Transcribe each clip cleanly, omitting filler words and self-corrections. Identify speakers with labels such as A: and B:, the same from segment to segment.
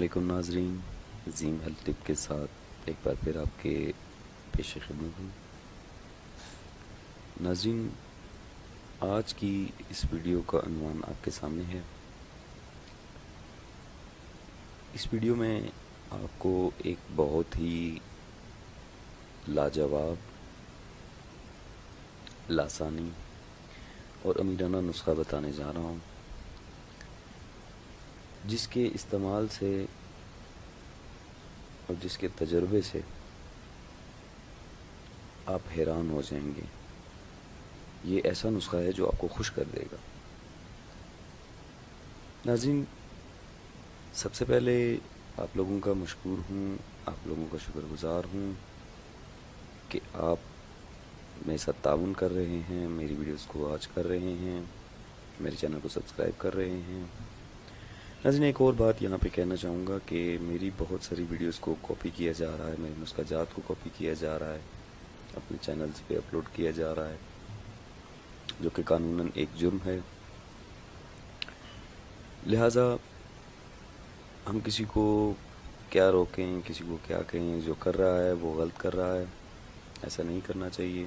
A: علیکم ناظرین، عظیم ہیلتھ ٹپ کے ساتھ ایک بار پھر آپ کے پیش خدمت ہوں۔ ناظرین، آج کی اس ویڈیو کا عنوان آپ کے سامنے ہے۔ اس ویڈیو میں آپ کو ایک بہت ہی لاجواب، لاسانی اور امیرانہ نسخہ بتانے جا رہا ہوں، جس کے استعمال سے اور جس کے تجربے سے آپ حیران ہو جائیں گے۔ یہ ایسا نسخہ ہے جو آپ کو خوش کر دے گا۔ ناظرین، سب سے پہلے آپ لوگوں کا مشکور ہوں، آپ لوگوں کا شکر گزار ہوں کہ آپ میرے ساتھ تعاون کر رہے ہیں، میری ویڈیوز کو واچ کر رہے ہیں، میرے چینل کو سبسکرائب کر رہے ہیں۔ ناظرین، ایک اور بات یہاں پہ کہنا چاہوں گا کہ میری بہت ساری ویڈیوز کو کاپی کیا جا رہا ہے، میرے نسخہ جات کو کاپی کیا جا رہا ہے، اپنے چینلز پہ اپلوڈ کیا جا رہا ہے، جو کہ قانوناً ایک جرم ہے۔ لہٰذا ہم کسی کو کیا روکیں، کسی کو کیا کہیں، جو کر رہا ہے وہ غلط کر رہا ہے، ایسا نہیں کرنا چاہیے۔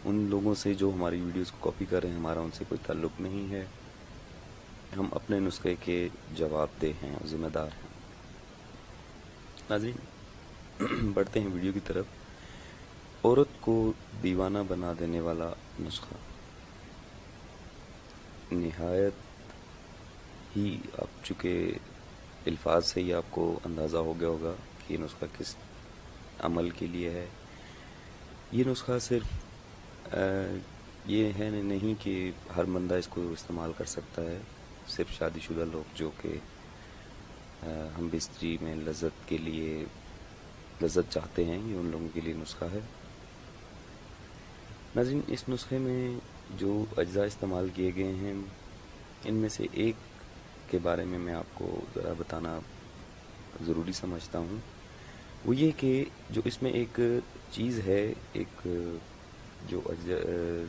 A: ان لوگوں سے جو ہماری ویڈیوز کو کاپی کر رہے ہیں، ہمارا ان سے کوئی تعلق نہیں ہے۔ ہم اپنے نسخے کے جواب دہ ہیں، ذمہ دار ہیں۔ ناظرین، بڑھتے ہیں ویڈیو کی طرف۔ عورت کو دیوانہ بنا دینے والا نسخہ۔ نہایت ہی آپ چونکہ الفاظ سے ہی آپ کو اندازہ ہو گیا ہوگا کہ یہ نسخہ کس عمل کے لیے ہے۔ یہ نسخہ صرف یہ ہے نہیں کہ ہر بندہ اس کو استعمال کر سکتا ہے، صرف شادی شدہ لوگ جو کہ ہم بستری میں لذت کے لیے لذت چاہتے ہیں، یہ ان لوگوں کے لیے نسخہ ہے۔ ناظرین، اس نسخے میں جو اجزاء استعمال کیے گئے ہیں، ان میں سے ایک کے بارے میں آپ کو ذرا بتانا ضروری سمجھتا ہوں۔ وہ یہ کہ جو اس میں ایک چیز ہے، ایک جو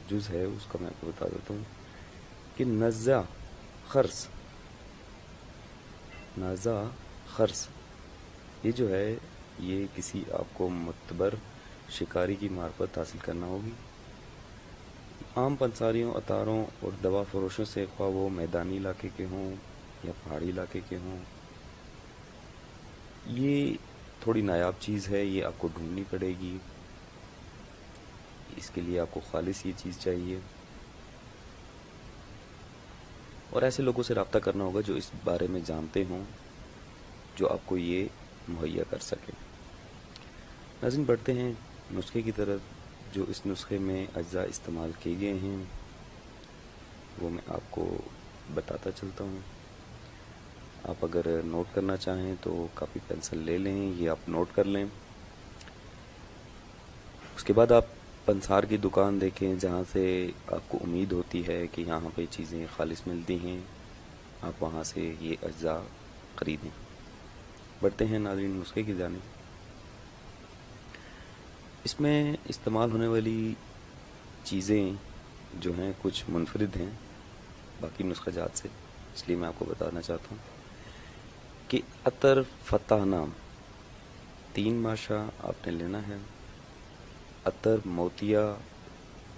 A: جز ہے، اس کا میں آپ کو بتا دیتا ہوں کہ نزع خرس۔ نزع خرس یہ جو ہے، یہ کسی آپ کو معتبر شکاری کی معرفت حاصل کرنا ہوگی۔ عام پنساریوں، عطاروں اور دوا فروشوں سے، خواہ وہ میدانی علاقے کے ہوں یا پہاڑی علاقے کے ہوں، یہ تھوڑی نایاب چیز ہے، یہ آپ کو ڈھونڈنی پڑے گی۔ اس کے لیے آپ کو خالص یہ چیز چاہیے، اور ایسے لوگوں سے رابطہ کرنا ہوگا جو اس بارے میں جانتے ہوں، جو آپ کو یہ مہیا کر سکے۔ ناظرین، بڑھتے ہیں نسخے کی طرف۔ جو اس نسخے میں اجزاء استعمال کیے گئے ہیں وہ میں آپ کو بتاتا چلتا ہوں۔ آپ اگر نوٹ کرنا چاہیں تو کاپی پینسل لے لیں، یہ آپ نوٹ کر لیں۔ اس کے بعد آپ پنسار کی دکان دیکھیں جہاں سے آپ کو امید ہوتی ہے کہ یہاں پہ چیزیں خالص ملتی ہیں، آپ وہاں سے یہ اجزاء خریدیں۔ بڑھتے ہیں ناظرین نسخے کی جانب۔ اس میں استعمال ہونے والی چیزیں جو ہیں کچھ منفرد ہیں باقی نسخہ جات سے، اس لیے میں آپ کو بتانا چاہتا ہوں کہ عطر فتح نام 3 ماشا آپ نے لینا ہے، عطر موتیا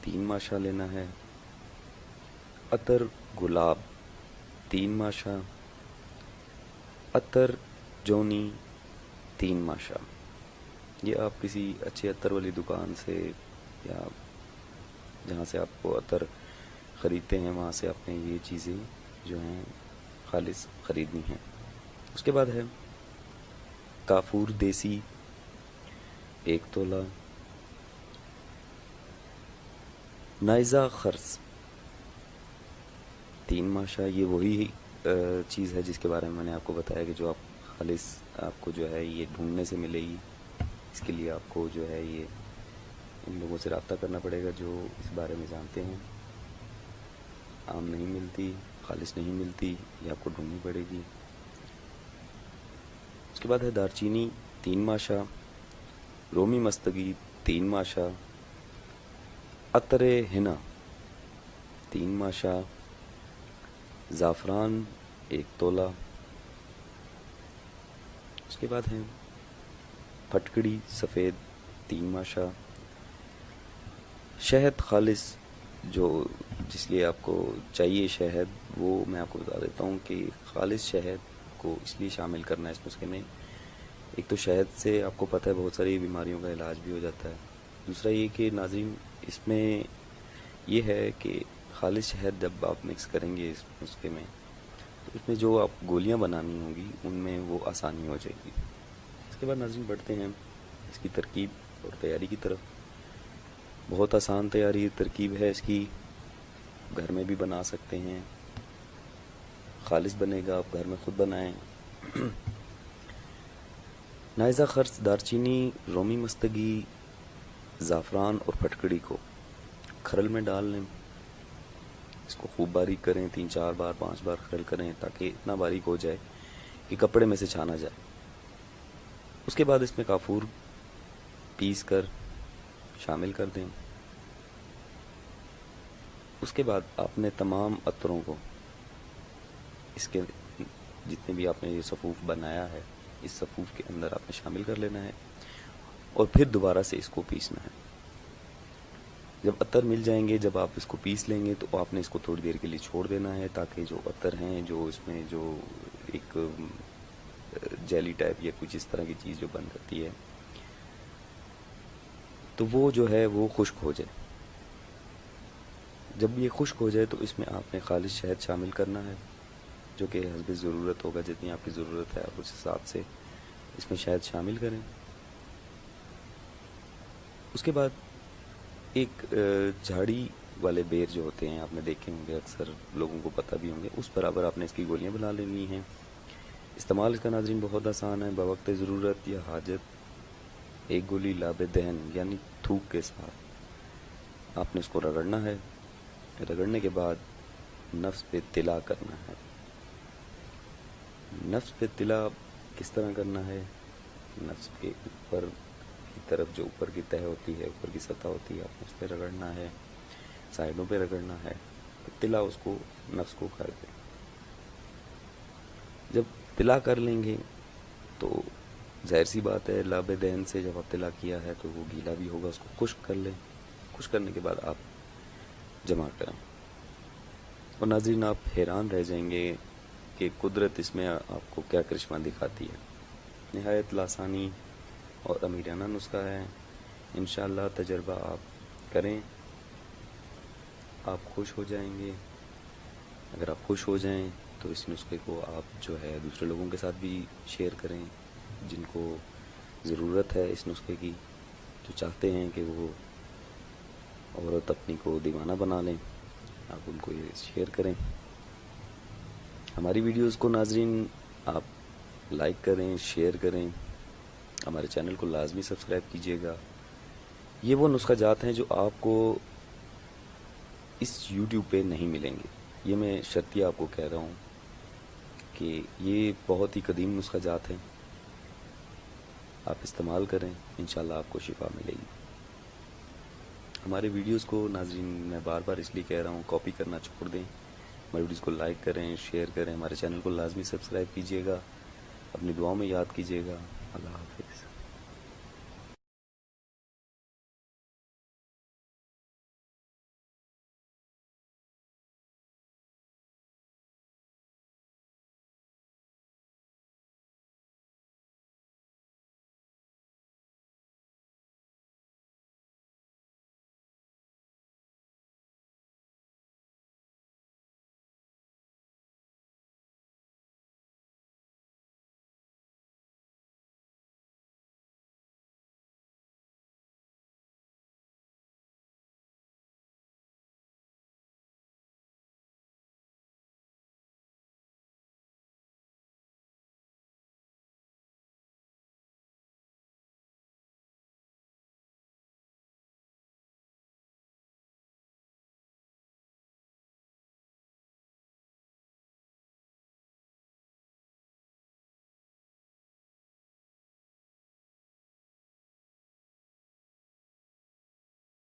A: 3 ماشا لینا ہے، عطر گلاب 3 ماشا، عطر جونی 3 ماشا۔ یہ آپ کسی اچھے عطر والی دکان سے یا جہاں سے آپ کو عطر خریدتے ہیں وہاں سے آپ نے یہ چیزیں جو ہیں خالص خریدنی ہیں۔ اس کے بعد ہے کافور دیسی 1 تولہ، نائزہ خرس 3 ماشا۔ یہ وہی چیز ہے جس کے بارے میں نے آپ کو بتایا کہ جو آپ خالص آپ کو جو ہے یہ ڈھونڈنے سے ملے گی۔ اس کے لیے آپ کو جو ہے یہ ان لوگوں سے رابطہ کرنا پڑے گا جو اس بارے میں جانتے ہیں۔ عام نہیں ملتی، خالص نہیں ملتی، یہ آپ کو ڈھونڈنی پڑے گی۔ اس کے بعد ہے دارچینی 3 ماشا، رومی مستگی 3 ماشا، عطر ہنا 3 ماشا، زعفران 1 تولہ، کے بعد ہیں پھٹکڑی سفید 3 ماشا، شہد خالص جو جس لیے آپ کو چاہیے شہد، وہ میں آپ کو بتا دیتا ہوں کہ خالص شہد کو اس لیے شامل کرنا ہے اس نسخے میں، ایک تو شہد سے آپ کو پتہ ہے بہت ساری بیماریوں کا علاج بھی ہو جاتا ہے، دوسرا یہ کہ ناظرین اس میں یہ ہے کہ خالص شہد جب آپ مکس کریں گے اس نسخے میں تو اس میں جو آپ گولیاں بنانی ہوں گی ان میں وہ آسانی ہو جائے گی۔ اس کے بعد ناظرین بڑھتے ہیں اس کی ترکیب اور تیاری کی طرف۔ بہت آسان ترکیب ہے اس کی، گھر میں بھی بنا سکتے ہیں، خالص بنے گا، آپ گھر میں خود بنائیں۔ نائزہ خرس، دارچینی، رومی مستگی، زعفران اور پھٹکڑی کو کھرل میں ڈال لیں، اس کو خوب باریک کریں، 3 4 بار 5 بار کھرل کریں تاکہ اتنا باریک ہو جائے کہ کپڑے میں سے چھانا جائے۔ اس کے بعد اس میں کافور پیس کر شامل کر دیں۔ اس کے بعد آپ نے تمام عطروں کو اس کے جتنے بھی آپ نے یہ صفوف بنایا ہے اس صفوف کے اندر آپ نے شامل کر لینا ہے اور پھر دوبارہ سے اس کو پیسنا ہے۔ جب عطر مل جائیں گے، جب آپ اس کو پیس لیں گے تو آپ نے اس کو تھوڑی دیر کے لیے چھوڑ دینا ہے تاکہ جو عطر ہیں، جو اس میں جو ایک جیلی ٹائپ یا کچھ اس طرح کی چیز جو بن جاتی ہے تو وہ جو ہے وہ خشک ہو جائے۔ جب یہ خشک ہو جائے تو اس میں آپ نے خالص شہد شامل کرنا ہے جو کہ حسب ضرورت ہوگا، جتنی آپ کی ضرورت ہے آپ اس حساب سے اس میں شہد شامل کریں۔ اس کے بعد ایک جھاڑی والے بیر جو ہوتے ہیں آپ نے دیکھے ہوں گے، اکثر لوگوں کو پتہ بھی ہوں گے، اس برابر آپ نے اس کی گولیاں بنا لینی ہیں۔ استعمال اس کا ناظرین بہت آسان ہے، بوقت ضرورت یا حاجت 1 گولی لاب دہن یعنی تھوک کے ساتھ آپ نے اس کو رگڑنا ہے۔ رگڑنے کے بعد نفس پہ طلا کرنا ہے۔ نفس پہ طلا کس طرح کرنا ہے؟ نفس کے اوپر کی طرف جو اوپر کی تہہ ہوتی ہے، اوپر کی سطح ہوتی ہے، آپ نے اس پہ رگڑنا ہے، سائڈوں پہ رگڑنا ہے، طلا اس کو نفس کو کر دے۔ جب طلا کر لیں گے تو ظاہر سی بات ہے لاب دہن سے جب آپ طلا کیا ہے تو وہ گیلا بھی ہوگا، اس کو خشک کر لیں۔ خشک کرنے کے بعد آپ جمع کریں اور ناظرین آپ حیران رہ جائیں گے کہ قدرت اس میں آپ کو کیا کرشمہ دکھاتی ہے۔ نہایت لاسانی اور امیرانہ نسخہ ہے، انشاءاللہ تجربہ آپ کریں، آپ خوش ہو جائیں گے۔ اگر آپ خوش ہو جائیں تو اس نسخے کو آپ جو ہے دوسرے لوگوں کے ساتھ بھی شیئر کریں جن کو ضرورت ہے اس نسخے کی، جو چاہتے ہیں کہ وہ عورت اپنی کو دیوانہ بنا لیں، آپ ان کو یہ شیئر کریں۔ ہماری ویڈیوز کو ناظرین آپ لائک کریں، شیئر کریں، ہمارے چینل کو لازمی سبسکرائب کیجیے گا۔ یہ وہ نسخہ جات ہیں جو آپ کو اس یوٹیوب پہ نہیں ملیں گے، یہ میں شرطیہ آپ کو کہہ رہا ہوں کہ یہ بہت ہی قدیم نسخہ جات ہیں، آپ استعمال کریں، انشاءاللہ آپ کو شفا ملے گی۔ ہمارے ویڈیوز کو ناظرین میں بار بار اس لیے کہہ رہا ہوں کاپی کرنا چھوڑ دیں، ہمارے ویڈیوز کو لائک کریں، شیئر کریں، ہمارے چینل کو لازمی سبسکرائب کیجیے گا، اپنی دعاؤں میں یاد کیجیے گا۔ اللہ حافظ۔